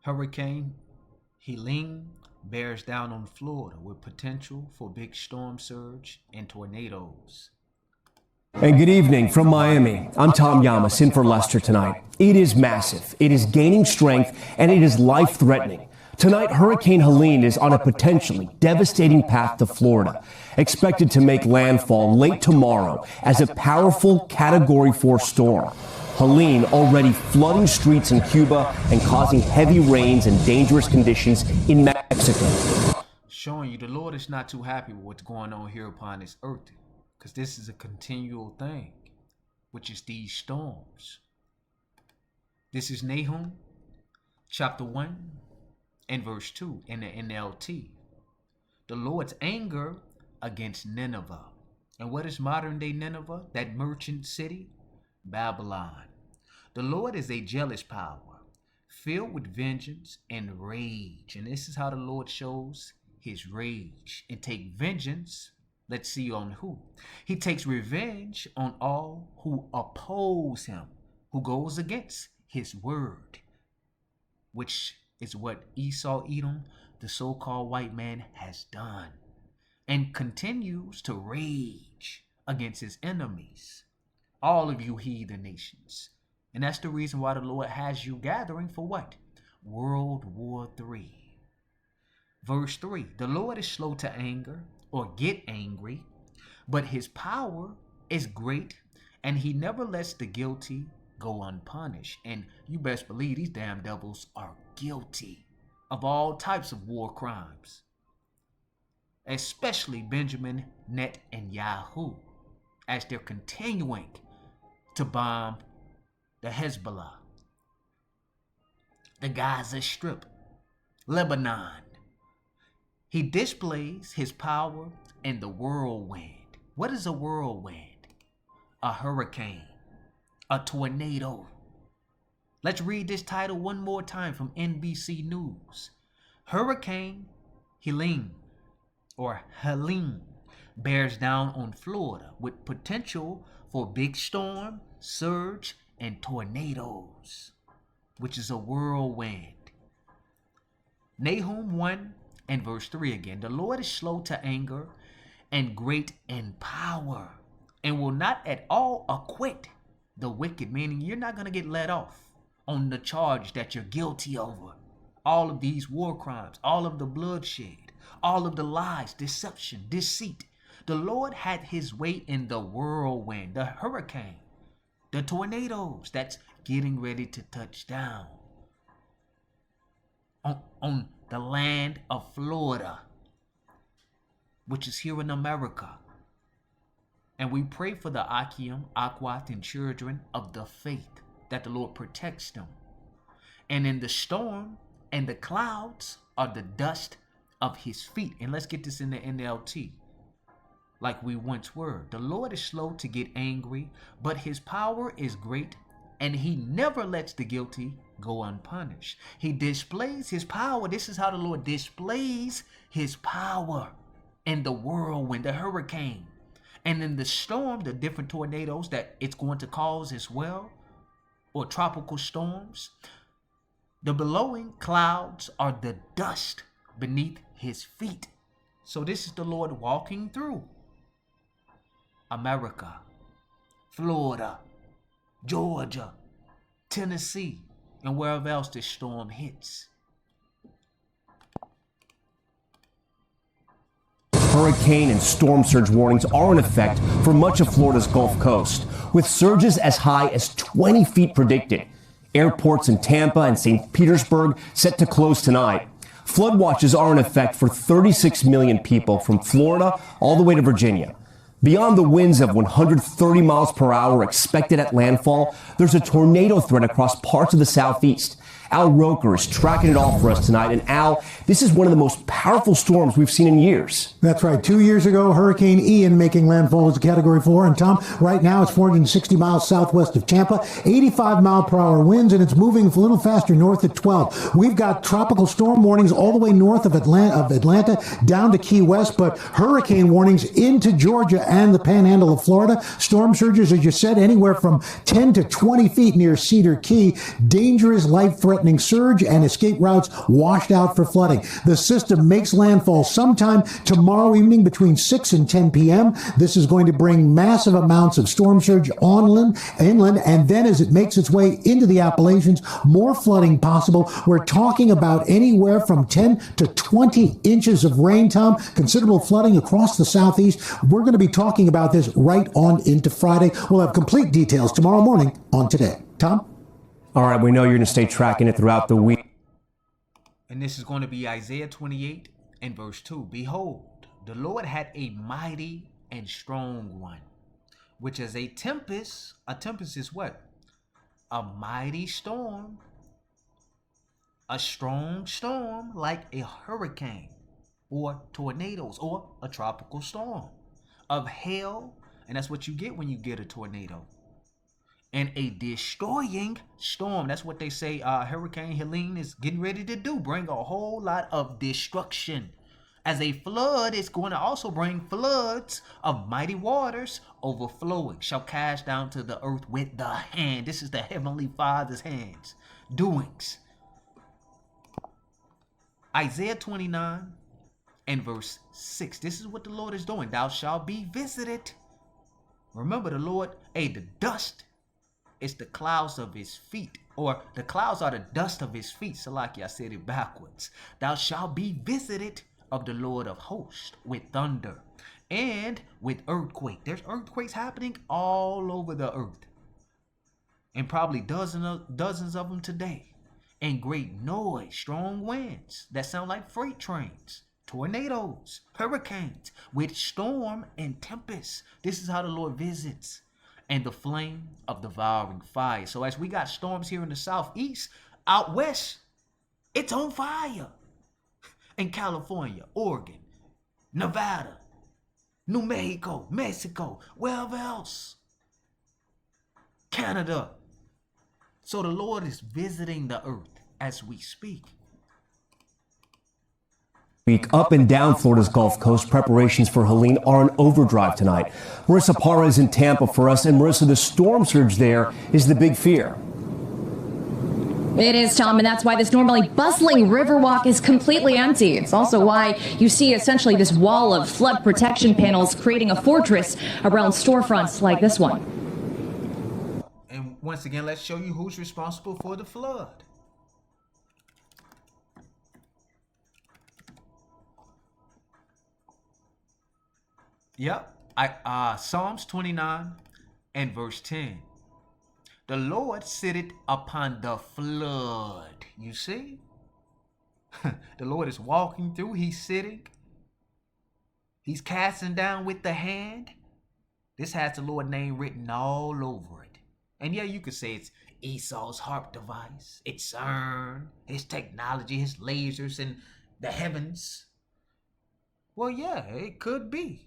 Hurricane Helene bears down on Florida with potential for big storm surge and tornadoes. And good evening from Miami. I'm Tom Yamas in for Lester tonight. It is massive, it is gaining strength, and it is life-threatening. Tonight, Hurricane Helene is on a potentially devastating path to Florida, expected to make landfall late tomorrow as a powerful Category 4 storm. Helene already flooding streets in Cuba and causing heavy rains and dangerous conditions in Mexico. Showing you the Lord is not too happy with what's going on here upon this earth, because this is a continual thing, which is these storms. This is Nahum chapter 1 and verse 2 in the NLT. The Lord's anger against Nineveh. And what is modern day Nineveh? That merchant city? Babylon. The Lord is a jealous power, filled with vengeance and rage. And this is how the Lord shows his rage and take vengeance. Let's see on who. He takes revenge on all who oppose him, who goes against his word, which is what Esau Edom, the so-called white man, has done, and continues to rage against his enemies, all of you heathen nations. And that's the reason why the Lord has you gathering for what? World War III. Verse 3, the Lord is slow to anger or get angry, but his power is great, and he never lets the guilty go unpunished. And you best believe these damn devils are guilty of all types of war crimes, especially Benjamin Netanyahu, as they're continuing to bomb the Hezbollah, the Gaza Strip, Lebanon. He displays his power in the whirlwind. What is a whirlwind? A hurricane, a tornado. Let's read this title one more time from NBC News. Hurricane Helene, or Helene, bears down on Florida with potential for big storm, surge, and tornadoes, which is a whirlwind. Nahum 1 and verse 3 again. The Lord is slow to anger and great in power, and will not at all acquit the wicked, meaning you're not going to get let off on the charge that you're guilty over. All of these war crimes, all of the bloodshed, all of the lies, deception, deceit. The Lord had his way in the whirlwind, the hurricane, the tornadoes that's getting ready to touch down on the land of Florida, which is here in America. And we pray for the Akim, Akwat, and children of the faith, that the Lord protects them. And in the storm and the clouds are the dust of his feet. And let's get this in the NLT, like we once were. The Lord is slow to get angry, but his power is great, and he never lets the guilty go unpunished. He displays his power. This is how the Lord displays his power in the whirlwind, the hurricane, and in the storm, the different tornadoes that it's going to cause as well, or tropical storms. The billowing clouds are the dust beneath his feet. So this is the Lord walking through America, Florida, Georgia, Tennessee, and wherever else this storm hits. Hurricane and storm surge warnings are in effect for much of Florida's Gulf Coast, with surges as high as 20 feet predicted. Airports in Tampa and St. Petersburg set to close tonight. Flood watches are in effect for 36 million people from Florida all the way to Virginia. Beyond the winds of 130 miles per hour expected at landfall, there's a tornado threat across parts of the southeast. Al Roker is tracking it all for us tonight. And Al, this is one of the most powerful storms we've seen in years. That's right. 2 years ago, Hurricane Ian making landfall as a Category 4. And Tom, right now it's 460 miles southwest of Tampa, 85 mile per hour winds, and it's moving a little faster north at 12. We've got tropical storm warnings all the way north of Atlanta down to Key West, but hurricane warnings into Georgia and the panhandle of Florida. Storm surges, as you said, anywhere from 10 to 20 feet near Cedar Key. Dangerous, life-threatening threatening surge and escape routes washed out for flooding. The system makes landfall sometime tomorrow evening between 6 and 10 p.m. This is going to bring massive amounts of storm surge inland, and then as it makes its way into the Appalachians, more flooding possible. We're talking about anywhere from 10 to 20 inches of rain, Tom. Considerable flooding across the southeast. We're going to be talking about this right on into Friday. We'll have complete details tomorrow morning on Today. Tom? All right, we know you're going to stay tracking it throughout the week. And this is going to be Isaiah 28 and verse 2. Behold, the Lord had a mighty and strong one, which is a tempest. A tempest is what? A mighty storm. A strong storm like a hurricane or tornadoes or a tropical storm of hail. And that's what you get when you get a tornado. And a destroying storm. That's what they say Hurricane Helene is getting ready to do. Bring a whole lot of destruction. As a flood is going to also bring floods of mighty waters overflowing. Shall cast down to the earth with the hand. This is the Heavenly Father's hands. Doings. Isaiah 29 and verse 6. This is what the Lord is doing. Thou shalt be visited. Remember the Lord, the dust is the clouds of his feet, or the clouds are the dust of his feet. Salaki, I said it backwards. Thou shalt be visited of the Lord of hosts with thunder and with earthquake. There's earthquakes happening all over the earth, and probably dozens of them today. And great noise, strong winds that sound like freight trains, tornadoes, hurricanes, with storm and tempest. This is how the Lord visits. And the flame of devouring fire. So as we got storms here in the southeast, out west, it's on fire. In California, Oregon, Nevada, New Mexico, wherever else. Canada. So the Lord is visiting the earth as we speak. Week up and down Florida's Gulf Coast, preparations for Helene are in overdrive tonight. Marissa Parra is in Tampa for us, and Marissa, the storm surge there is the big fear. It is, Tom, and that's why this normally bustling Riverwalk is completely empty. It's also why you see essentially this wall of flood protection panels creating a fortress around storefronts like this one. And once again, let's show you who's responsible for the flood. Yep, Psalms 29 and verse 10. The Lord sitteth upon the flood. You see? The Lord is walking through. He's sitting. He's casting down with the hand. This has the Lord name written all over it. And yeah, you could say it's Esau's harp device. It's CERN, his technology, his lasers in the heavens. Well, yeah, it could be.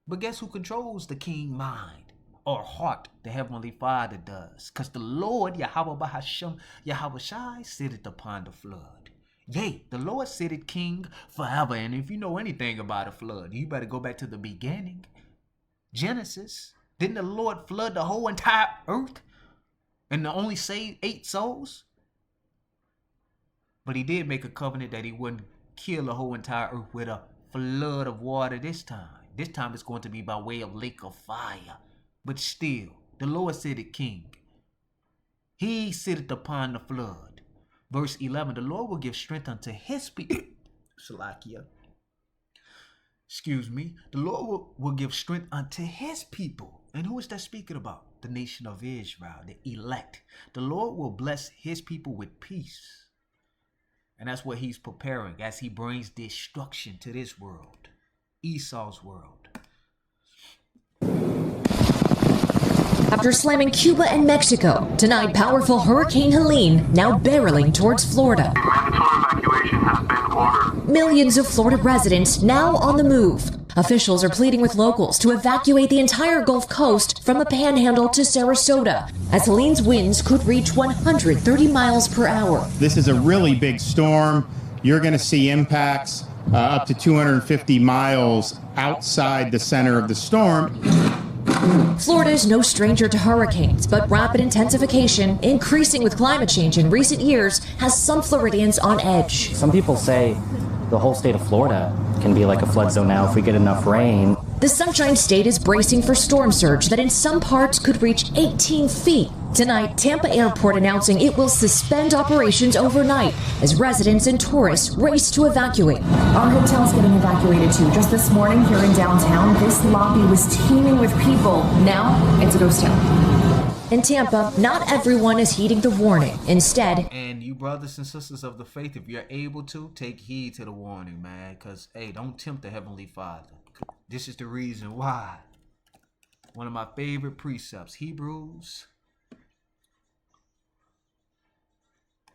But guess who controls the king mind or heart? The Heavenly Father does. Because the Lord, Yahweh Bahasham, Yahweh Shai, sitteth upon the flood. Yea, the Lord sitteth king forever. And if you know anything about a flood, you better go back to the beginning. Genesis. Didn't the Lord flood the whole entire earth and only save 8 souls? But he did make a covenant that he wouldn't kill the whole entire earth with a flood of water this time. This time it's going to be by way of lake of fire. But still, the Lord sitteth king. He sitteth upon the flood. Verse 11, the Lord will give strength unto his people. Salakia. Excuse me. The Lord will give strength unto his people. And who is that speaking about? The nation of Israel, the elect. The Lord will bless his people with peace. And that's what he's preparing as he brings destruction to this world. Esau's world. After slamming Cuba and Mexico, tonight powerful Hurricane Helene now barreling towards Florida. Mandatory evacuation has been ordered. Millions of Florida residents now on the move. Officials are pleading with locals to evacuate the entire Gulf Coast from the Panhandle to Sarasota, as Helene's winds could reach 130 miles per hour. This is a really big storm. You're going to see impacts up to 250 miles outside the center of the storm. Florida is no stranger to hurricanes, but rapid intensification, increasing with climate change in recent years, has some Floridians on edge. Some people say the whole state of Florida can be like a flood zone now if we get enough rain. The Sunshine State is bracing for storm surge that in some parts could reach 18 feet. Tonight, Tampa Airport announcing it will suspend operations overnight as residents and tourists race to evacuate. Our hotel's getting evacuated too. Just this morning here in downtown, this lobby was teeming with people. Now, it's a ghost town. In Tampa, not everyone is heeding the warning. Instead, and you brothers and sisters of the faith, if you're able to, take heed to the warning, man. Because, hey, don't tempt the Heavenly Father. This is the reason why. One of my favorite precepts, Hebrews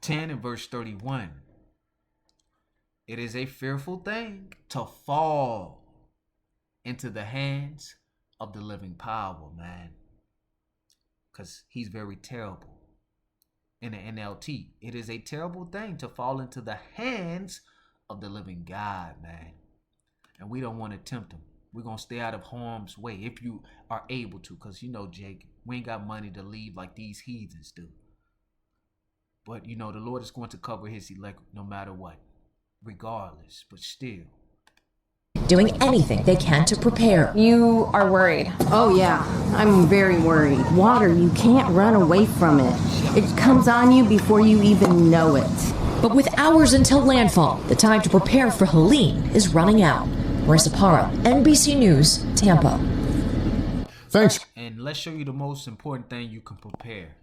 10 and verse 31. It is a fearful thing to fall into the hands of the living power, man. Because he's very terrible. In the NLT, it is a terrible thing to fall into the hands of the living God, man. And we don't want to tempt him. We're going to stay out of harm's way if you are able to. Because, you know, Jake, we ain't got money to leave like these heathens do. But, you know, the Lord is going to cover his elect no matter what. Regardless, but still. Doing anything they can to prepare. You are worried. Oh yeah, I'm very worried. Water, you can't run away from it. It comes on you before you even know it. But with hours until landfall, the time to prepare for Helene is running out. Marissa Parra, NBC News, Tampa. Thanks. And let's show you the most important thing you can prepare.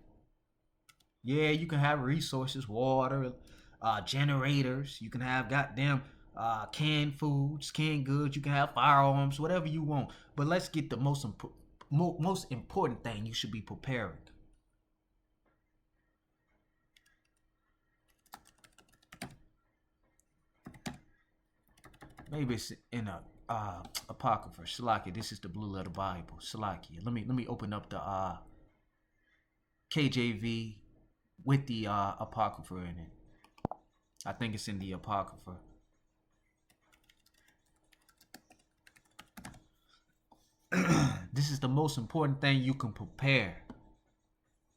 Yeah, you can have resources, water, generators. You can have goddamn canned foods, canned goods. You can have firearms, whatever you want. But let's get the most important thing you should be preparing. Maybe it's in a apocrypha. Salakia. This is the Blue Letter Bible. Salakia. Let me open up the KJV with the apocrypha in it. I think it's in the apocrypha. This is the most important thing you can prepare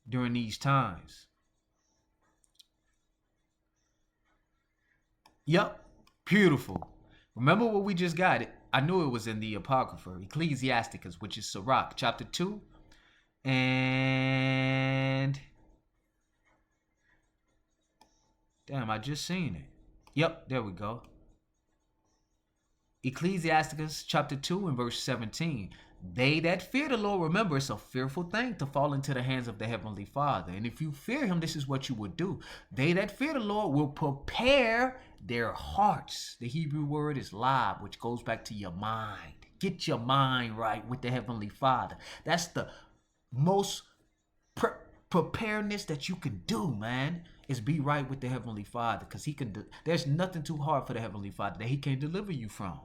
during these times. Yep, beautiful. Remember what we just got? I knew it was in the apocrypha, Ecclesiasticus, which is Sirach, chapter 2. And damn, I just seen it. Yep, there we go. Ecclesiasticus chapter 2 and verse 17. They that fear the Lord, remember, it's a fearful thing to fall into the hands of the Heavenly Father. And if you fear him, this is what you would do. They that fear the Lord will prepare their hearts. The Hebrew word is lab, which goes back to your mind. Get your mind right with the Heavenly Father. That's the most preparedness that you can do, man, is be right with the Heavenly Father. Because he can there's nothing too hard for the Heavenly Father that he can't deliver you from.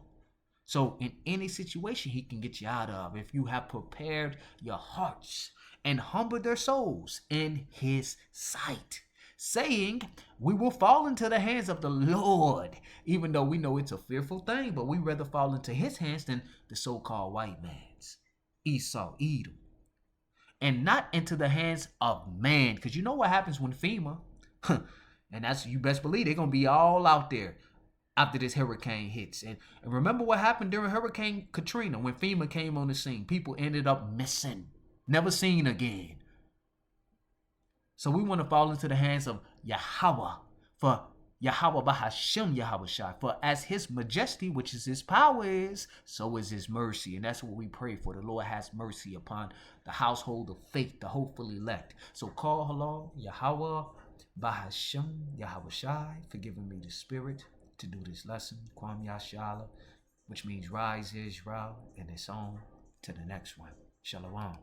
So in any situation he can get you out of if you have prepared your hearts and humbled their souls in his sight, saying, we will fall into the hands of the Lord, even though we know it's a fearful thing, but we rather fall into his hands than the so-called white man's, Esau, Edom, and not into the hands of man. Because you know what happens when FEMA, and that's, you best believe they're going to be all out there after this hurricane hits. And remember what happened during Hurricane Katrina when FEMA came on the scene. People ended up missing, never seen again. So we want to fall into the hands of Yahweh, for Yahweh Bahashem Yahweh Shai. For as his majesty, which is his power, is, so is his mercy. And that's what we pray for. The Lord has mercy upon the household of faith, the hopeful elect. So call hello, Yahweh Bahashem Yahweh Shai, for giving me the spirit to do this lesson, Kwam Yashala, which means rise Israel, and it's on to the next one. Shalom.